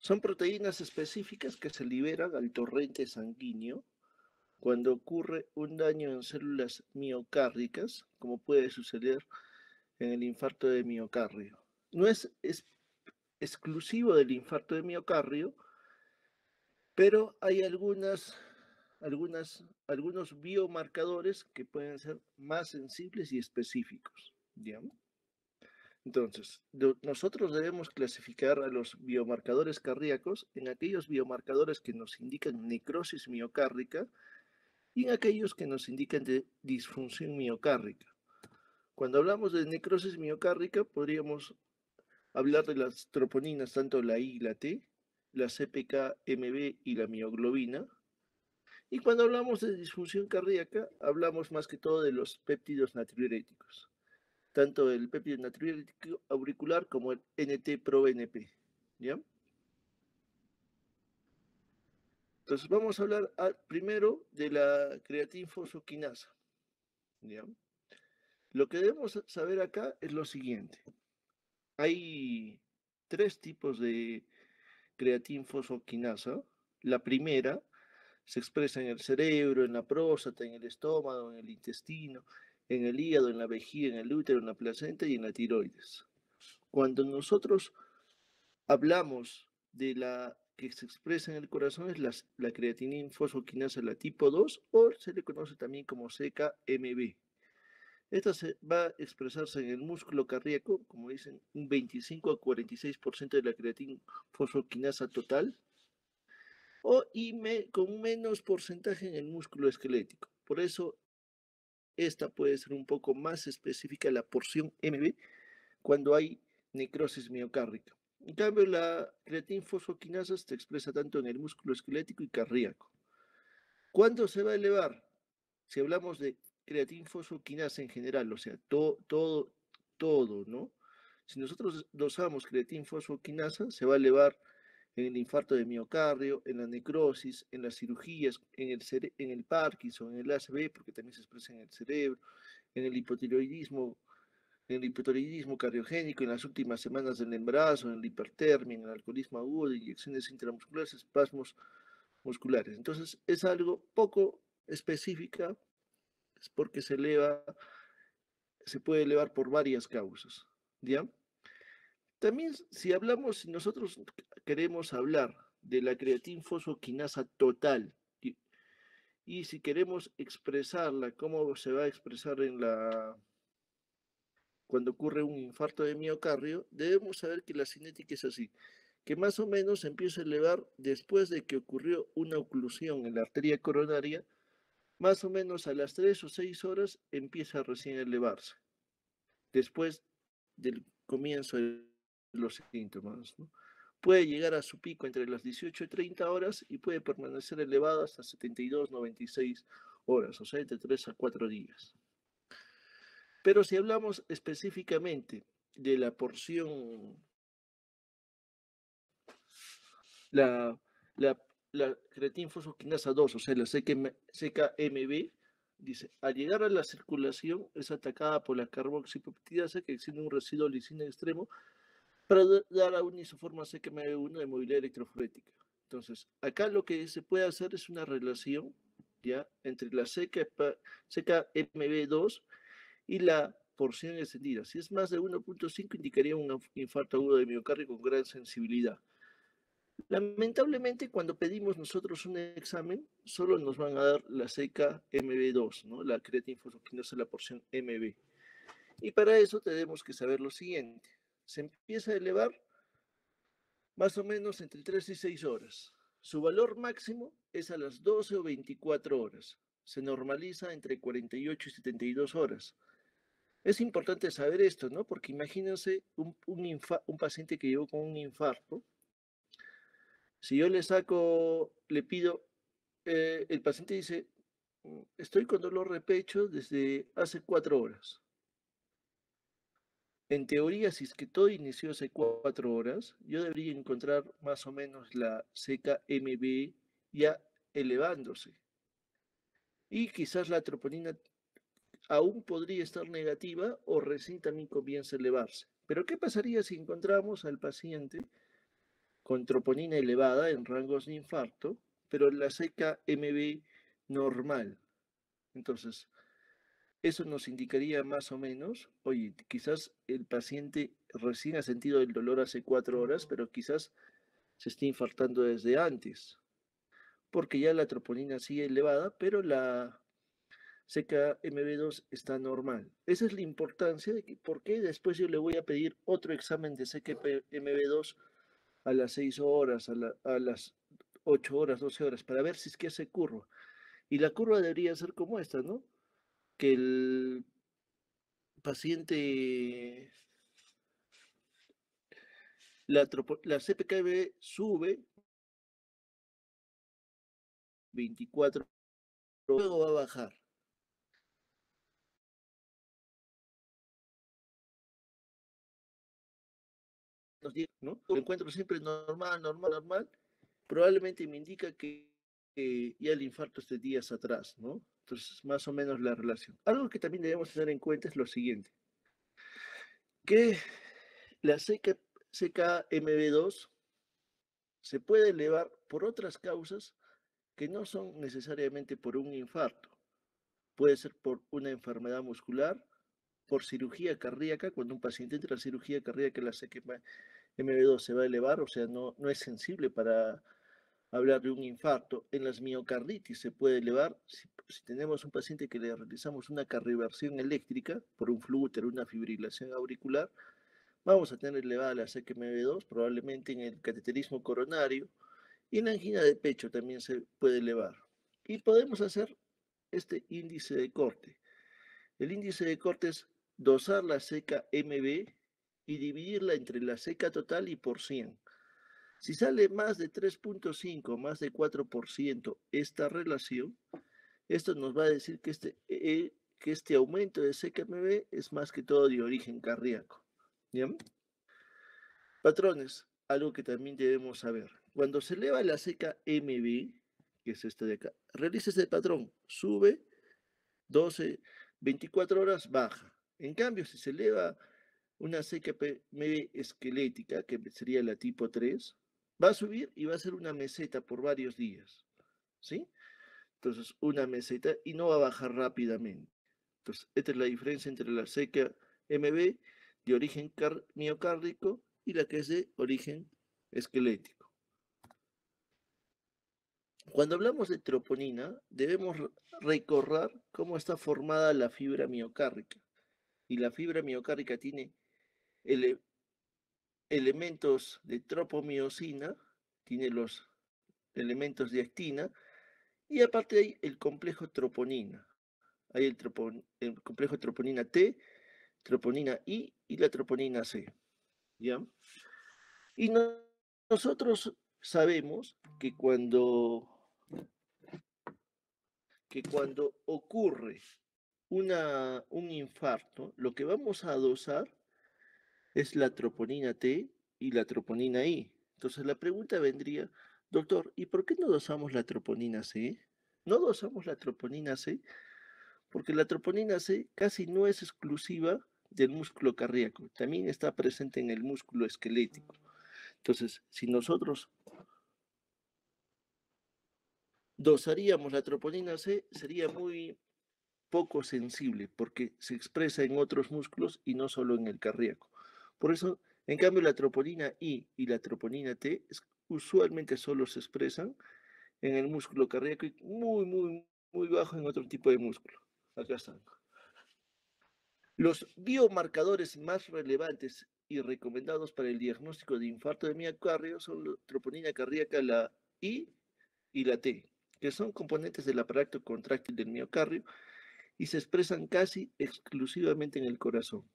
Son proteínas específicas que se liberan al torrente sanguíneo cuando ocurre un daño en células miocárdicas, como puede suceder en el infarto de miocardio. No es exclusivo del infarto de miocardio, pero hay algunos biomarcadores que pueden ser más sensibles y específicos, digamos. Entonces, nosotros debemos clasificar a los biomarcadores cardíacos en aquellos biomarcadores que nos indican necrosis miocárdica y en aquellos que nos indican de disfunción miocárdica. Cuando hablamos de necrosis miocárdica, podríamos hablar de las troponinas, tanto la I y la T, la CPK-MB y la mioglobina. Y cuando hablamos de disfunción cardíaca, hablamos más que todo de los péptidos natriuréticos, tanto el péptido natriurético auricular como el NT-proBNP. ¿Ya? Entonces vamos a hablar primero de la creatinfosfoquinasa. ¿Ya? Lo que debemos saber acá es lo siguiente. Hay tres tipos de creatinfosfoquinasa. La primera se expresa en el cerebro, en la próstata, en el estómago, en el intestino, en el hígado, en la vejiga, en el útero, en la placenta y en la tiroides. Cuando nosotros hablamos de la que se expresa en el corazón es la creatininfosfoquinasa, la tipo 2, o se le conoce también como CK-MB. Esta va a expresarse en el músculo cardíaco, como dicen, un 25 a 46% de la creatinfosfoquinasa total, con un menos porcentaje en el músculo esquelético. Por eso, esta puede ser un poco más específica, la porción MB, cuando hay necrosis miocárdica. En cambio, la creatinfosfoquinasa se expresa tanto en el músculo esquelético y cardíaco. ¿Cuándo se va a elevar? Si hablamos de creatinfosfoquinasa en general, o sea, todo, ¿no? Si nosotros dosamos creatinfosfoquinasa, se va a elevar en el infarto de miocardio, en la necrosis, en las cirugías, en el Parkinson, en el ACV, porque también se expresa en el cerebro, en el hipotiroidismo cardiogénico, en las últimas semanas del embarazo, en la hipertermia, en el alcoholismo agudo, inyecciones intramusculares, espasmos musculares. Entonces, es algo poco específica, es porque se puede elevar por varias causas, ¿ya? También, si nosotros queremos hablar de la creatinfosfoquinasa total y si queremos expresarla, cómo se va a expresar cuando ocurre un infarto de miocardio, debemos saber que la cinética es así, que más o menos se empieza a elevar después de que ocurrió una oclusión en la arteria coronaria, más o menos a las 3 o 6 horas empieza recién a elevarse, después del comienzo de los síntomas, ¿no? Puede llegar a su pico entre las 18 y 30 horas y puede permanecer elevado hasta 72, 96 horas, o sea, entre 3 a 4 días. Pero si hablamos específicamente de la porción, la, la creatinfosfoquinasa 2, o sea, la CKMB, dice, al llegar a la circulación es atacada por la carboxipeptidasa que extiende un residuo de lisina extremo para dar a una isoforma CKMB1 de movilidad electroforética. Entonces, acá lo que se puede hacer es una relación, ¿ya?, entre la CKMB2 y la porción extendida. Si es más de 1.5, indicaría un infarto agudo de miocardio con gran sensibilidad. Lamentablemente, cuando pedimos nosotros un examen, solo nos van a dar la CK-MB2, ¿no? La creatinfosfoquinasa, la porción MB. Y para eso tenemos que saber lo siguiente. Se empieza a elevar más o menos entre 3 y 6 horas. Su valor máximo es a las 12 o 24 horas. Se normaliza entre 48 y 72 horas. Es importante saber esto, ¿no? Porque imagínense un paciente que llegó con un infarto. Si yo le pido, el paciente dice, estoy con dolor de pecho desde hace 4 horas. En teoría, si es que todo inició hace 4 horas, yo debería encontrar más o menos la CKMB ya elevándose. Y quizás la troponina aún podría estar negativa o recién también comienza a elevarse. Pero ¿qué pasaría si encontramos al paciente con troponina elevada en rangos de infarto, pero la CK-MB normal. Entonces, eso nos indicaría más o menos, oye, quizás el paciente recién ha sentido el dolor hace 4 horas, pero quizás se esté infartando desde antes, porque ya la troponina sigue elevada, pero la CK-MB2 está normal. Esa es la importancia de que, por qué después yo le voy a pedir otro examen de CK-MB2 a las 6 horas, a las 8 horas, 12 horas, para ver si es que hace curva. Y la curva debería ser como esta, ¿no? Que el paciente, la CPKB sube 24, luego va a bajar. ¿No? Lo encuentro siempre normal, normal, normal. Probablemente me indica que ya el infarto esté días atrás, ¿no? Entonces, más o menos la relación. Algo que también debemos tener en cuenta es lo siguiente, que la CKMB2 se puede elevar por otras causas que no son necesariamente por un infarto. Puede ser por una enfermedad muscular, por cirugía cardíaca, cuando un paciente entra a cirugía cardíaca, la CKMB2 se va a elevar, o sea, no es sensible para hablar de un infarto. En las miocarditis se puede elevar. Si tenemos un paciente que le realizamos una cardioversión eléctrica por un flúter, una fibrilación auricular, vamos a tener elevada la CKMB2, probablemente en el cateterismo coronario, y en la angina de pecho también se puede elevar. Y podemos hacer este índice de corte. El índice de corte es dosar la CKMB y dividirla entre la CK total y por 100. Si sale más de 3.5, más de 4% esta relación, esto nos va a decir que este aumento de CKMB es más que todo de origen cardíaco. ¿Ya? Patrones, algo que también debemos saber. Cuando se eleva la CKMB, que es este de acá, realiza este patrón, sube 12, 24 horas, baja. En cambio, si se eleva una CKMB esquelética, que sería la tipo 3, va a subir y va a ser una meseta por varios días, ¿sí? Entonces, una meseta y no va a bajar rápidamente. Entonces, esta es la diferencia entre la CKMB de origen miocárdico y la que es de origen esquelético. Cuando hablamos de troponina, debemos recordar cómo está formada la fibra miocárdica. Y la fibra miocárdica tiene ele elementos de tropomiosina, tiene los elementos de actina, y aparte hay el complejo troponina. Hay el complejo troponina T, troponina I y la troponina C. ¿Ya? Y nosotros sabemos que cuando ocurre un infarto, lo que vamos a dosar es la troponina T y la troponina I. Entonces la pregunta vendría, doctor, ¿y por qué no dosamos la troponina C? No dosamos la troponina C porque la troponina C casi no es exclusiva del músculo cardíaco, también está presente en el músculo esquelético. Entonces, si nosotros dosaríamos la troponina C, sería muy poco sensible porque se expresa en otros músculos y no solo en el cardíaco. Por eso, en cambio, la troponina I y la troponina T usualmente solo se expresan en el músculo cardíaco y muy, muy, muy bajo en otro tipo de músculo. Acá están. Los biomarcadores más relevantes y recomendados para el diagnóstico de infarto de miocardio son la troponina cardíaca, la I y la T, que son componentes del aparato contráctil del miocardio y se expresan casi exclusivamente en el corazón.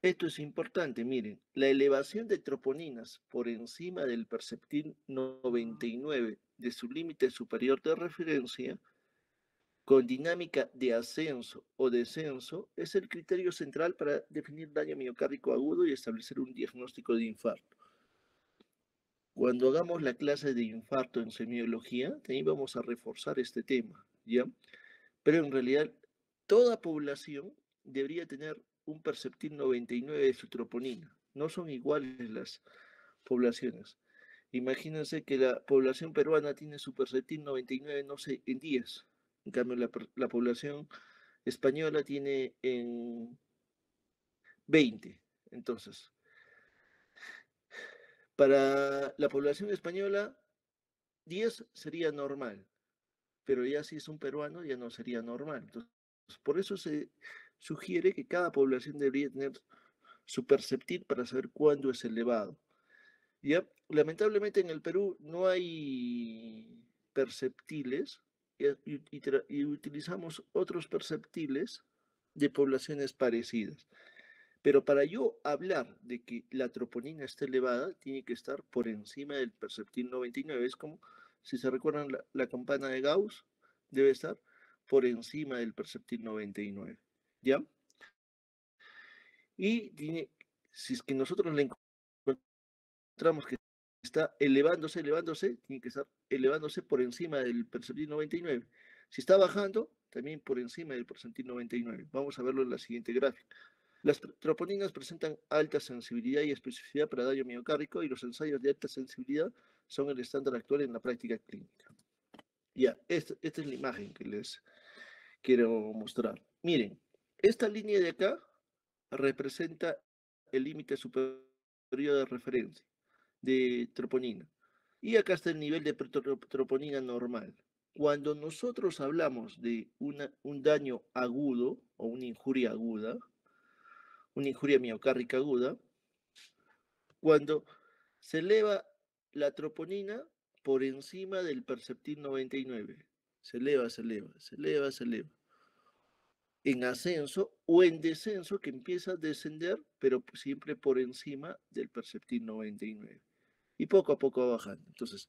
Esto es importante, miren, la elevación de troponinas por encima del perceptil 99 de su límite superior de referencia, con dinámica de ascenso o descenso, es el criterio central para definir daño miocárdico agudo y establecer un diagnóstico de infarto. Cuando hagamos la clase de infarto en semiología, también vamos a reforzar este tema, ¿ya? Pero en realidad, toda población debería tener un perceptil 99 de su troponina. No son iguales las poblaciones. Imagínense que la población peruana tiene su perceptil 99, no sé, en 10. En cambio, la población española tiene en 20. Entonces, para la población española, 10 sería normal, pero ya si es un peruano, ya no sería normal. Entonces, por eso se sugiere que cada población debería tener su perceptil para saber cuándo es elevado. Ya, lamentablemente en el Perú no hay perceptiles y utilizamos otros perceptiles de poblaciones parecidas. Pero para yo hablar de que la troponina está elevada, tiene que estar por encima del perceptil 99. Es como, si se recuerdan, la campana de Gauss debe estar por encima del perceptil 99. ¿Ya? Y si es que nosotros le encontramos que está elevándose, tiene que estar elevándose por encima del percentil 99. Si está bajando, también por encima del percentil 99. Vamos a verlo en la siguiente gráfica. Las troponinas presentan alta sensibilidad y especificidad para daño miocárdico y los ensayos de alta sensibilidad son el estándar actual en la práctica clínica. Ya, esta es la imagen que les quiero mostrar. Miren, esta línea de acá representa el límite superior de referencia de troponina. Y acá está el nivel de troponina normal. Cuando nosotros hablamos de un daño agudo o una injuria miocárdica aguda, cuando se eleva la troponina por encima del perceptil 99. Se eleva, se eleva, se eleva, se eleva. En ascenso o en descenso, que empieza a descender, pero siempre por encima del perceptil 99. Y poco a poco va bajando. Entonces,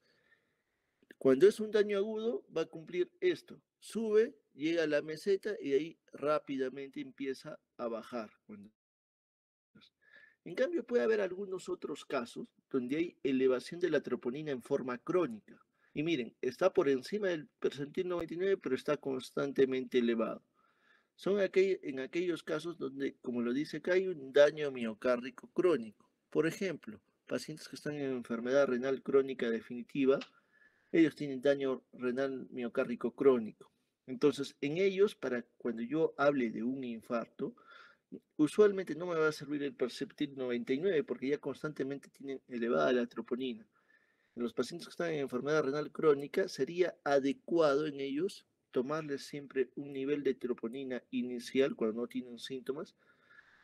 cuando es un daño agudo, va a cumplir esto. Sube, llega a la meseta y ahí rápidamente empieza a bajar. En cambio, puede haber algunos otros casos donde hay elevación de la troponina en forma crónica. Y miren, está por encima del percentil 99, pero está constantemente elevado. Son en aquellos casos donde, como lo dice acá, hay un daño miocárdico crónico. Por ejemplo, pacientes que están en enfermedad renal crónica definitiva, ellos tienen daño renal miocárdico crónico. Entonces, en ellos, para cuando yo hable de un infarto, usualmente no me va a servir el Perceptil 99 porque ya constantemente tienen elevada la troponina. En los pacientes que están en enfermedad renal crónica, sería adecuado en ellos tomarles siempre un nivel de troponina inicial cuando no tienen síntomas,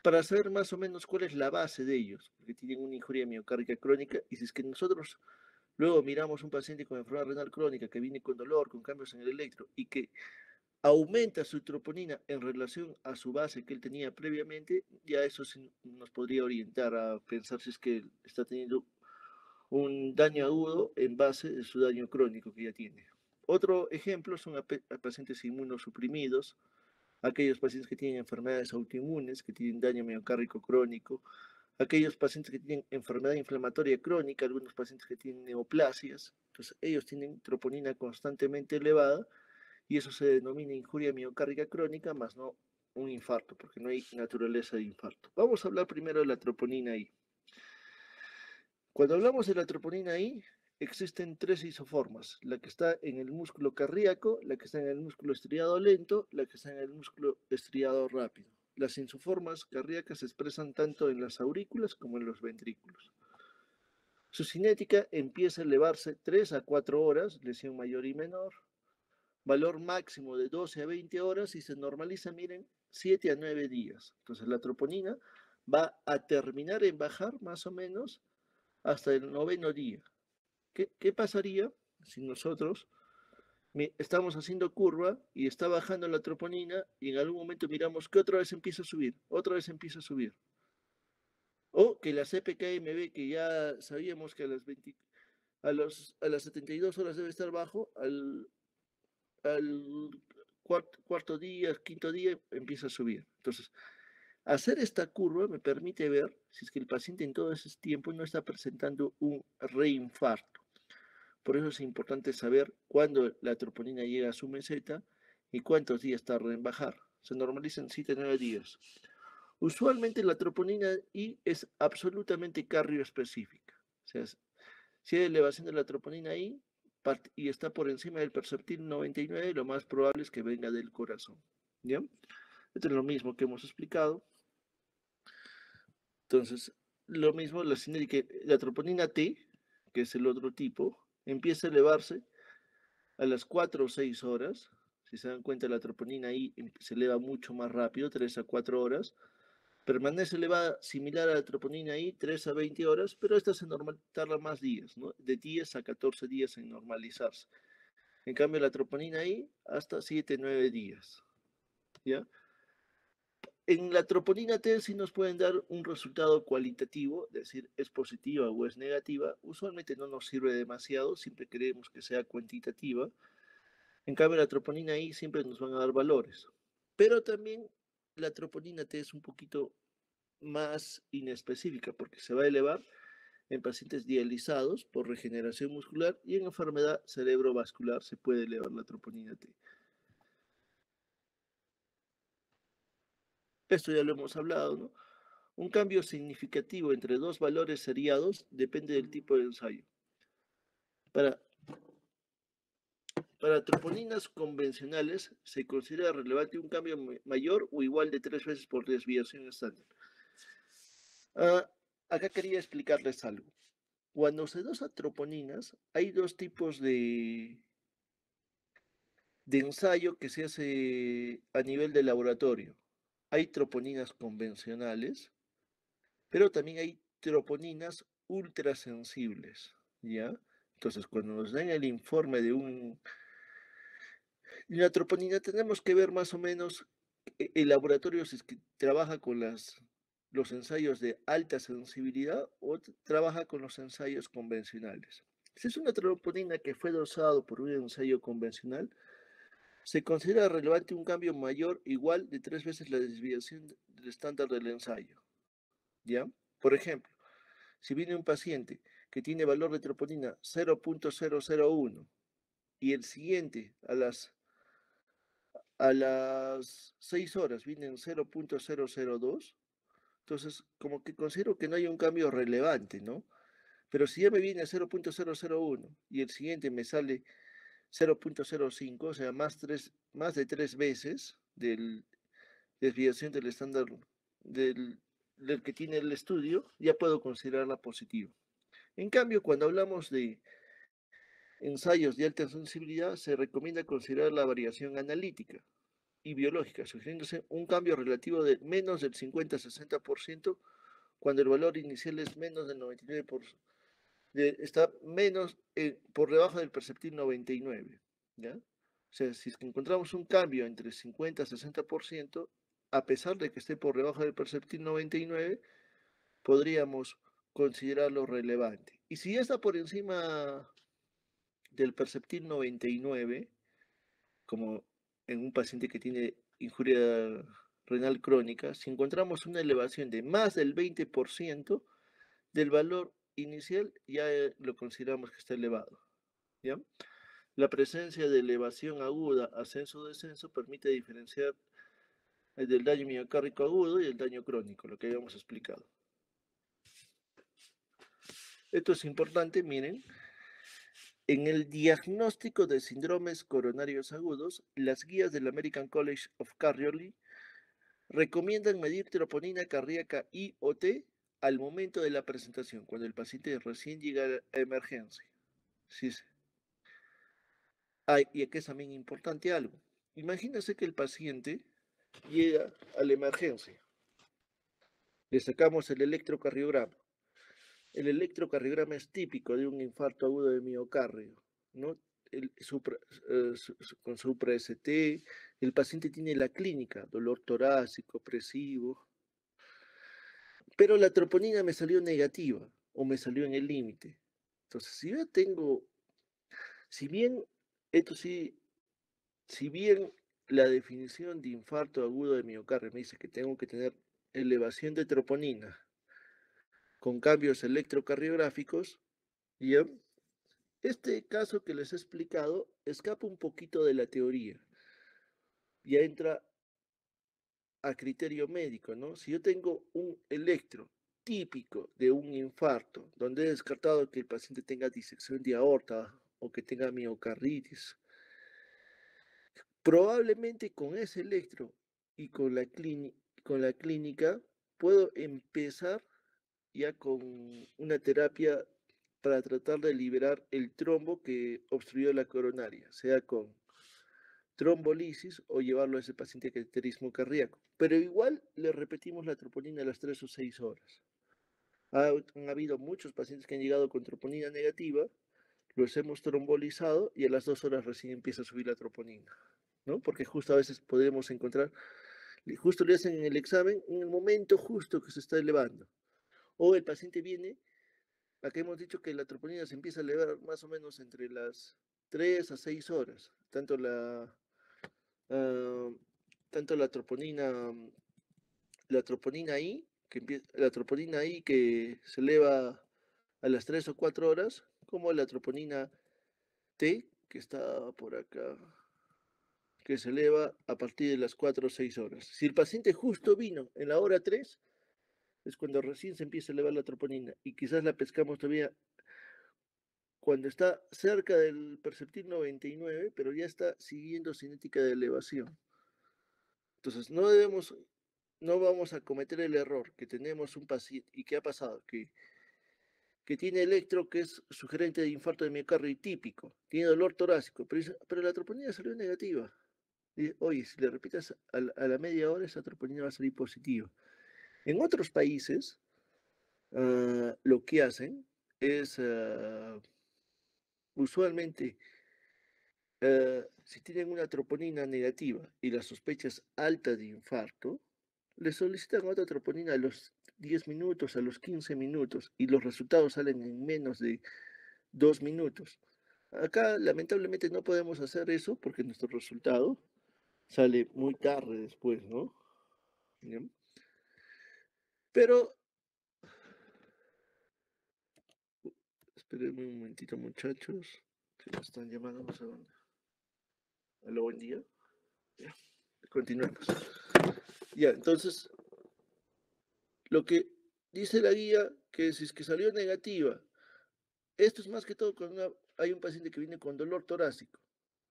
para saber más o menos cuál es la base de ellos, porque tienen una injuria miocárdica crónica, y si es que nosotros luego miramos un paciente con enfermedad renal crónica que viene con dolor, con cambios en el electro, y que aumenta su troponina en relación a su base que él tenía previamente, ya eso sí nos podría orientar a pensar si es que está teniendo un daño agudo en base de su daño crónico que ya tiene. Otro ejemplo son a pacientes inmunosuprimidos, aquellos pacientes que tienen enfermedades autoinmunes, que tienen daño miocárdico crónico, aquellos pacientes que tienen enfermedad inflamatoria crónica, algunos pacientes que tienen neoplasias, entonces ellos tienen troponina constantemente elevada y eso se denomina injuria miocárdica crónica, más no un infarto, porque no hay naturaleza de infarto. Vamos a hablar primero de la troponina I. Cuando hablamos de la troponina I, existen tres isoformas, la que está en el músculo cardíaco, la que está en el músculo estriado lento, la que está en el músculo estriado rápido. Las isoformas cardíacas se expresan tanto en las aurículas como en los ventrículos. Su cinética empieza a elevarse 3 a 4 horas, lesión mayor y menor, valor máximo de 12 a 20 horas y se normaliza, miren, 7 a 9 días. Entonces la troponina va a terminar en bajar más o menos hasta el noveno día. ¿Qué pasaría si nosotros estamos haciendo curva y está bajando la troponina y en algún momento miramos que otra vez empieza a subir, otra vez empieza a subir? O que la CPK-MB, que ya sabíamos que a las, 20, a las 72 horas debe estar bajo, al cuarto día, quinto día, empieza a subir. Entonces, hacer esta curva me permite ver si es que el paciente en todo ese tiempo no está presentando un reinfarto. Por eso es importante saber cuándo la troponina llega a su meseta y cuántos días tarda en bajar. Se normaliza en 7 a 9 días. Usualmente la troponina I es absolutamente cardioespecífica. O sea, Si hay elevación de la troponina ahí y está por encima del perceptil 99, lo más probable es que venga del corazón. ¿Ya? Esto es lo mismo que hemos explicado. Entonces, lo mismo, la troponina T, que es el otro tipo, empieza a elevarse a las 4 o 6 horas. Si se dan cuenta, la troponina ahí se eleva mucho más rápido, 3 a 4 horas. Permanece elevada similar a la troponina I, 3 a 20 horas, pero esta tarda más días, ¿no? De 10 a 14 días en normalizarse. En cambio, la troponina I hasta 7, 9 días, ¿ya? En la troponina T sí nos pueden dar un resultado cualitativo, es decir, es positiva o es negativa. Usualmente no nos sirve demasiado, siempre queremos que sea cuantitativa. En cambio, la troponina I siempre nos van a dar valores. Pero también la troponina T es un poquito más inespecífica porque se va a elevar en pacientes dializados por regeneración muscular y en enfermedad cerebrovascular se puede elevar la troponina T. Esto ya lo hemos hablado, ¿no? Un cambio significativo entre dos valores seriados depende del tipo de ensayo. Para, para troponinas convencionales se considera relevante un cambio mayor o igual de 3 veces por desviación estándar. Acá quería explicarles algo. Cuando se dosa troponinas, hay dos tipos de ensayo que se hace a nivel de laboratorio. Hay troponinas convencionales, pero también hay troponinas ultrasensibles, ¿ya? Entonces, cuando nos dan el informe de una troponina, tenemos que ver más o menos el laboratorio si es que trabaja con los ensayos de alta sensibilidad o trabaja con los ensayos convencionales. Si es una troponina que fue dosado por un ensayo convencional, se considera relevante un cambio mayor igual de 3 veces la desviación del estándar del ensayo, ¿ya? Por ejemplo, si viene un paciente que tiene valor de troponina 0.001 y el siguiente a las 6 horas viene en 0.002, entonces como que considero que no hay un cambio relevante, ¿no? Pero si ya me viene a 0.001 y el siguiente me sale 0.05, o sea, más de 3 veces de desviación del estándar del, del que tiene el estudio, ya puedo considerarla positiva. En cambio, cuando hablamos de ensayos de alta sensibilidad, se recomienda considerar la variación analítica y biológica, sugiriéndose un cambio relativo de menos del 50-60% cuando el valor inicial es menos del 99%, está menos por debajo del perceptil 99, ¿ya? O sea, si es que encontramos un cambio entre 50 y 60%, a pesar de que esté por debajo del perceptil 99, podríamos considerarlo relevante. Y si ya está por encima del perceptil 99, como en un paciente que tiene injuria renal crónica, si encontramos una elevación de más del 20% del valor inicial, ya lo consideramos que está elevado, ¿ya? La presencia de elevación aguda, ascenso o descenso, permite diferenciar del daño miocárdico agudo y el daño crónico, lo que habíamos explicado. Esto es importante, miren. En el diagnóstico de síndromes coronarios agudos, las guías del American College of Cardiology recomiendan medir troponina cardíaca I o T al momento de la presentación, cuando el paciente recién llega a emergencia. Sí, y aquí es también importante algo. Imagínense que el paciente llega a la emergencia. Le sacamos el electrocardiograma. El electrocardiograma es típico de un infarto agudo de miocardio, ¿no? Con supra-ST, el paciente tiene la clínica, dolor torácico, opresivo, pero la troponina me salió negativa o me salió en el límite. Entonces, si yo tengo, si bien, esto sí, si bien la definición de infarto agudo de miocardio me dice que tengo que tener elevación de troponina con cambios electrocardiográficos, ¿ya? Este caso que les he explicado escapa un poquito de la teoría, ya entra a criterio médico, ¿no? Si yo tengo un electro típico de un infarto, donde he descartado que el paciente tenga disección de aorta o que tenga miocarditis, probablemente con ese electro y con la clínica puedo empezar ya con una terapia para tratar de liberar el trombo que obstruyó la coronaria, sea con trombolisis o llevarlo a ese paciente a cateterismo cardíaco. Pero igual le repetimos la troponina a las 3 o 6 horas. Han habido muchos pacientes que han llegado con troponina negativa, los hemos trombolizado y a las 2 horas recién empieza a subir la troponina, ¿no? Porque justo a veces podemos encontrar, justo le hacen en el examen en el momento justo que se está elevando. O el paciente viene, acá hemos dicho que la troponina se empieza a elevar más o menos entre las 3 a 6 horas, uh, tanto la troponina I, la troponina I que se eleva a las 3 o 4 horas, como la troponina T, que está por acá, que se eleva a partir de las 4 o 6 horas. Si el paciente justo vino en la hora 3, es cuando recién se empieza a elevar la troponina y quizás la pescamos todavía cuando está cerca del perceptil 99, pero ya está siguiendo cinética de elevación. Entonces, no vamos a cometer el error que tenemos un paciente y que ha pasado, que tiene electro que es sugerente de infarto de miocardio típico, tiene dolor torácico, pero la troponina salió negativa. Y, oye, si le repitas a la media hora, esa troponina va a salir positiva. En otros países, lo que hacen es, usualmente, si tienen una troponina negativa y la sospecha es alta de infarto, le solicitan otra troponina a los 10 minutos, a los 15 minutos, y los resultados salen en menos de 2 minutos. Acá, lamentablemente, no podemos hacer eso porque nuestro resultado sale muy tarde después, ¿no? ¿Bien? Pero, espérenme un momentito, muchachos, que me están llamando, no sé dónde. Hola, buen día. Ya, continuemos. Ya, entonces, lo que dice la guía, que si es que salió negativa, esto es más que todo cuando hay un paciente que viene con dolor torácico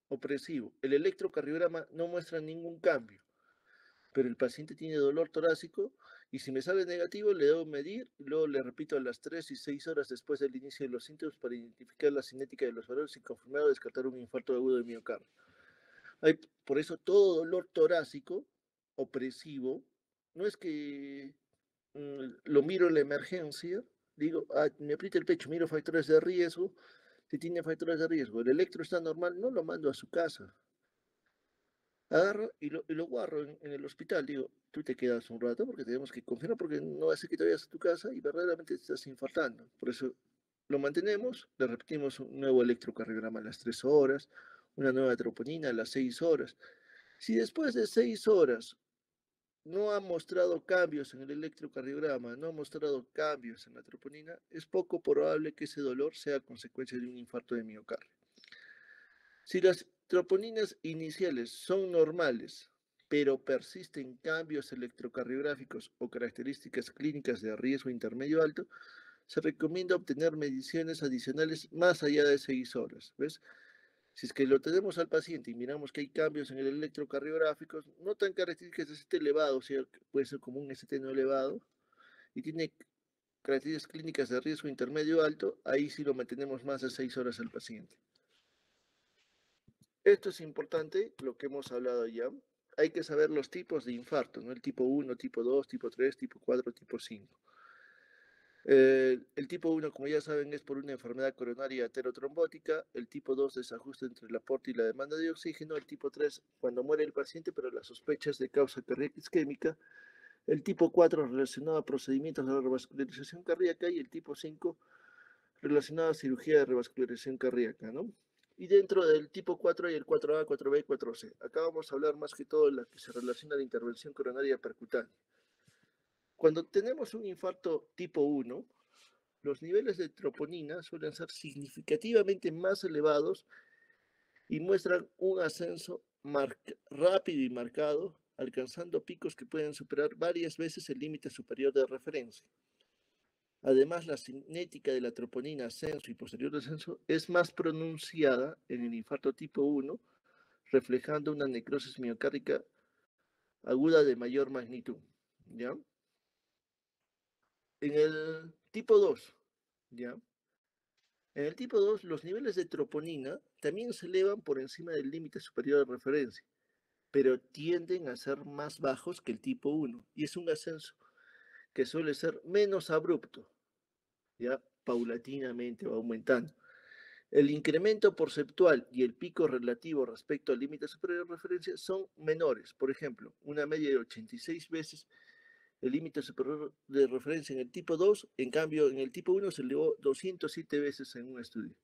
opresivo. El electrocardiograma no muestra ningún cambio, pero el paciente tiene dolor torácico y si me sale negativo le debo medir y luego le repito a las 3 y 6 horas después del inicio de los síntomas para identificar la cinética de los valores y confirmar o descartar un infarto agudo de miocardio. Por eso todo dolor torácico opresivo no es que lo miro en la emergencia, digo, me aprieta el pecho, miro factores de riesgo, si tiene factores de riesgo, el electro está normal, no lo mando a su casa. Agarro y lo guarro en el hospital, digo, tú te quedas un rato porque tenemos que confirmar, porque no va a ser que te vayas a tu casa y verdaderamente te estás infartando. Por eso lo mantenemos, le repetimos un nuevo electrocardiograma a las 3 horas, una nueva troponina a las 6 horas. Si después de 6 horas no ha mostrado cambios en el electrocardiograma, no ha mostrado cambios en la troponina, es poco probable que ese dolor sea consecuencia de un infarto de miocardio. Si las troponinas iniciales son normales, pero persisten cambios electrocardiográficos o características clínicas de riesgo intermedio alto, se recomienda obtener mediciones adicionales más allá de 6 horas. ¿Ves? Si es que lo tenemos al paciente y miramos que hay cambios en el electrocardiográfico, no tan características de ST elevado, o sea, puede ser como un ST no elevado, y tiene características clínicas de riesgo intermedio alto, ahí sí lo mantenemos más de 6 horas al paciente. Esto es importante, lo que hemos hablado ya. Hay que saber los tipos de infarto, ¿no? El tipo 1, tipo 2, tipo 3, tipo 4, tipo 5. El tipo 1, como ya saben, es por una enfermedad coronaria aterotrombótica. El tipo 2, desajuste entre el aporte y la demanda de oxígeno. El tipo 3, cuando muere el paciente, pero la sospecha es de causa cardíaca isquémica. El tipo 4, relacionado a procedimientos de revascularización cardíaca. Y el tipo 5, relacionado a cirugía de revascularización cardíaca, ¿no? Y dentro del tipo 4 hay el 4A, 4B y 4C. Acá vamos a hablar más que todo de la que se relaciona a la intervención coronaria percutánea. Cuando tenemos un infarto tipo 1, los niveles de troponina suelen ser significativamente más elevados y muestran un ascenso rápido y marcado, alcanzando picos que pueden superar varias veces el límite superior de referencia. Además, la cinética de la troponina ascenso y posterior descenso es más pronunciada en el infarto tipo 1, reflejando una necrosis miocárdica aguda de mayor magnitud. ¿Ya? En el tipo 2, ¿ya? En el tipo 2, los niveles de troponina también se elevan por encima del límite superior de referencia, pero tienden a ser más bajos que el tipo 1, y es un ascenso que suele ser menos abrupto, ya paulatinamente va aumentando. El incremento porcentual y el pico relativo respecto al límite superior de referencia son menores. Por ejemplo, una media de 86 veces el límite superior de referencia en el tipo 2, en cambio en el tipo 1 se elevó 207 veces en un estudio.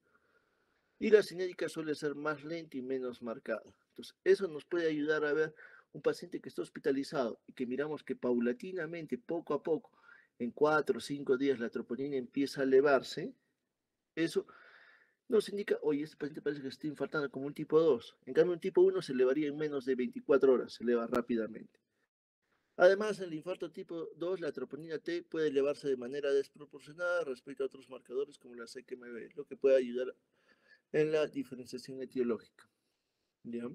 Y la cinética suele ser más lenta y menos marcada. Entonces, eso nos puede ayudar a ver un paciente que está hospitalizado y que miramos que paulatinamente, poco a poco, en 4 o 5 días la troponina empieza a elevarse. Eso nos indica, oye, este paciente parece que está infartando como un tipo 2. En cambio, un tipo 1 se elevaría en menos de 24 horas, se eleva rápidamente. Además, en el infarto tipo 2, la troponina T puede elevarse de manera desproporcionada respecto a otros marcadores como la CKMB, lo que puede ayudar en la diferenciación etiológica. ¿Ya?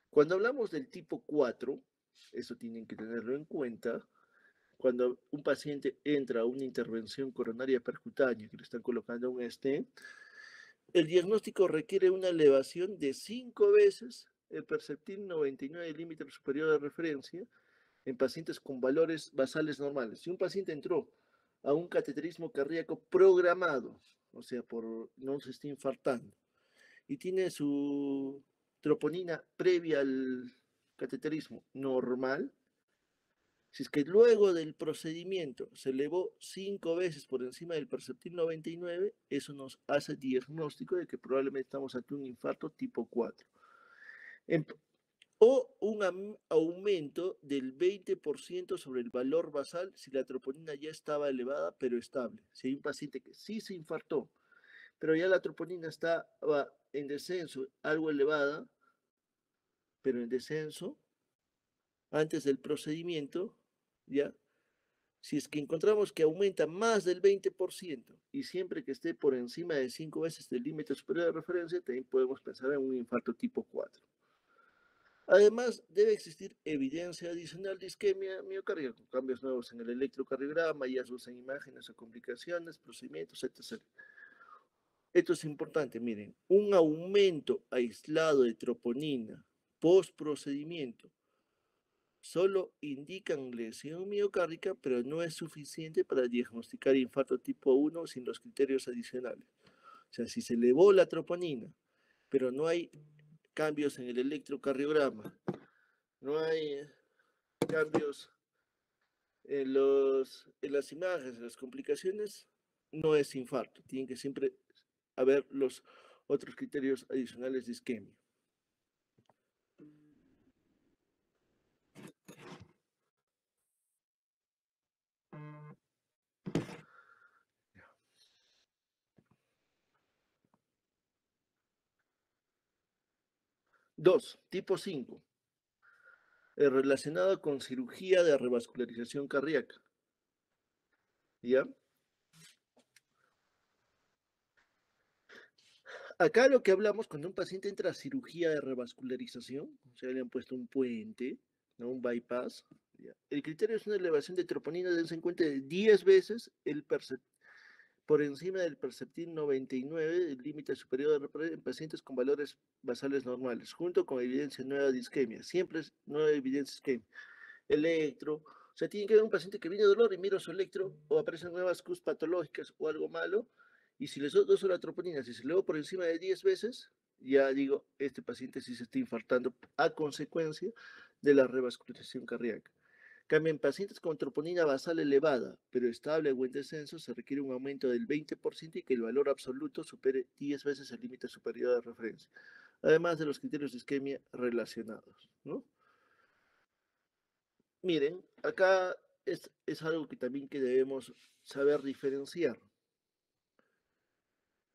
Cuando hablamos del tipo 4, eso tienen que tenerlo en cuenta, cuando un paciente entra a una intervención coronaria percutánea, que le están colocando un stent, el diagnóstico requiere una elevación de 5 veces el perceptil 99 límite superior de referencia en pacientes con valores basales normales. Si un paciente entró a un cateterismo cardíaco programado, o sea, no se está infartando, y tiene su troponina previa al cateterismo normal, si es que luego del procedimiento se elevó 5 veces por encima del perceptil 99, eso nos hace diagnóstico de que probablemente estamos ante un infarto tipo 4. En, o un aumento del 20% sobre el valor basal si la troponina ya estaba elevada pero estable. Si hay un paciente que sí se infartó, pero ya la troponina estaba en descenso, algo elevada, pero en descenso, antes del procedimiento, ¿ya? Si es que encontramos que aumenta más del 20% y siempre que esté por encima de 5 veces del límite superior de referencia, también podemos pensar en un infarto tipo 4. Además, debe existir evidencia adicional de isquemia miocárdica con cambios nuevos en el electrocardiograma, hallazgos en imágenes o complicaciones, procedimientos, etc. Esto es importante, miren, un aumento aislado de troponina post procedimiento solo indican lesión miocárdica, pero no es suficiente para diagnosticar infarto tipo 1 sin los criterios adicionales. O sea, si se elevó la troponina, pero no hay cambios en el electrocardiograma, no hay cambios en las imágenes, en las complicaciones, no es infarto. Tienen que siempre haber los otros criterios adicionales de isquemia. Dos, tipo 5, relacionado con cirugía de revascularización cardíaca. ¿Ya? Acá lo que hablamos, cuando un paciente entra a cirugía de revascularización, o sea, le han puesto un puente, ¿no? Un bypass, ¿ya? El criterio es una elevación de troponina, dense en cuenta, de 10 veces por encima del perceptil 99, el límite superior de referencia en pacientes con valores basales normales, junto con evidencia nueva de isquemia. Siempre es nueva evidencia de isquemia. Electro, o sea, tiene que haber un paciente que viene de dolor y mira su electro, o aparecen nuevas CUS patológicas o algo malo, y si les doy la troponina, si se elevó por encima de 10 veces, ya digo, este paciente sí se está infartando a consecuencia de la revascularización cardíaca. Cambio, en pacientes con troponina basal elevada, pero estable o en descenso, se requiere un aumento del 20% y que el valor absoluto supere 10 veces el límite superior de referencia, además de los criterios de isquemia relacionados, ¿no? Miren, acá es algo que también que debemos saber diferenciar.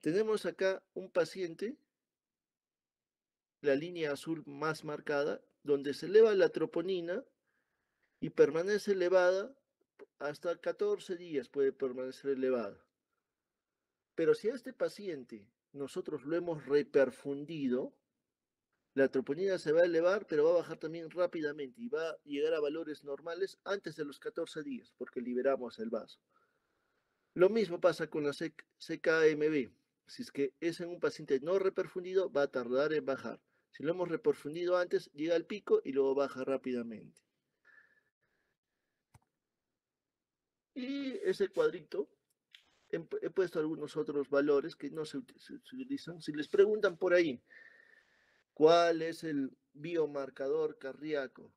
Tenemos acá un paciente, la línea azul más marcada, donde se eleva la troponina y permanece elevada hasta 14 días puede permanecer elevada. Pero si a este paciente nosotros lo hemos reperfundido, la troponina se va a elevar, pero va a bajar también rápidamente y va a llegar a valores normales antes de los 14 días, porque liberamos el vaso. Lo mismo pasa con la CKMB. Si es que es en un paciente no reperfundido, va a tardar en bajar. Si lo hemos reperfundido antes, llega al pico y luego baja rápidamente. Y ese cuadrito, he puesto algunos otros valores que no se utilizan. Si les preguntan por ahí, ¿cuál es el biomarcador cardíaco?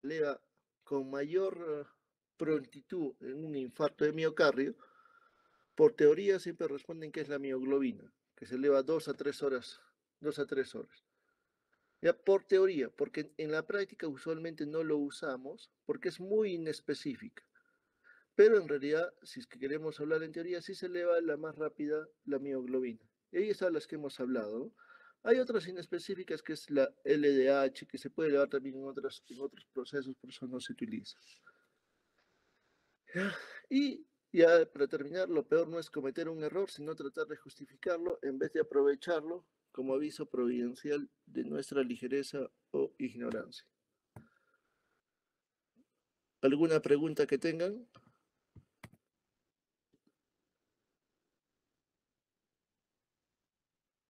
Lea con mayor prontitud en un infarto de miocardio, por teoría siempre responden que es la mioglobina, que se eleva 2 a 3 horas, 2 a 3 horas. Ya por teoría, porque en la práctica usualmente no lo usamos porque es muy inespecífica. Pero en realidad, si es que queremos hablar en teoría, sí se eleva la más rápida la mioglobina. Y ahí están las que hemos hablado, ¿no? Hay otras inespecíficas que es la LDH, que se puede elevar también en otros procesos, por eso no se utiliza. Y ya para terminar, lo peor no es cometer un error, sino tratar de justificarlo en vez de aprovecharlo como aviso providencial de nuestra ligereza o ignorancia. ¿Alguna pregunta que tengan?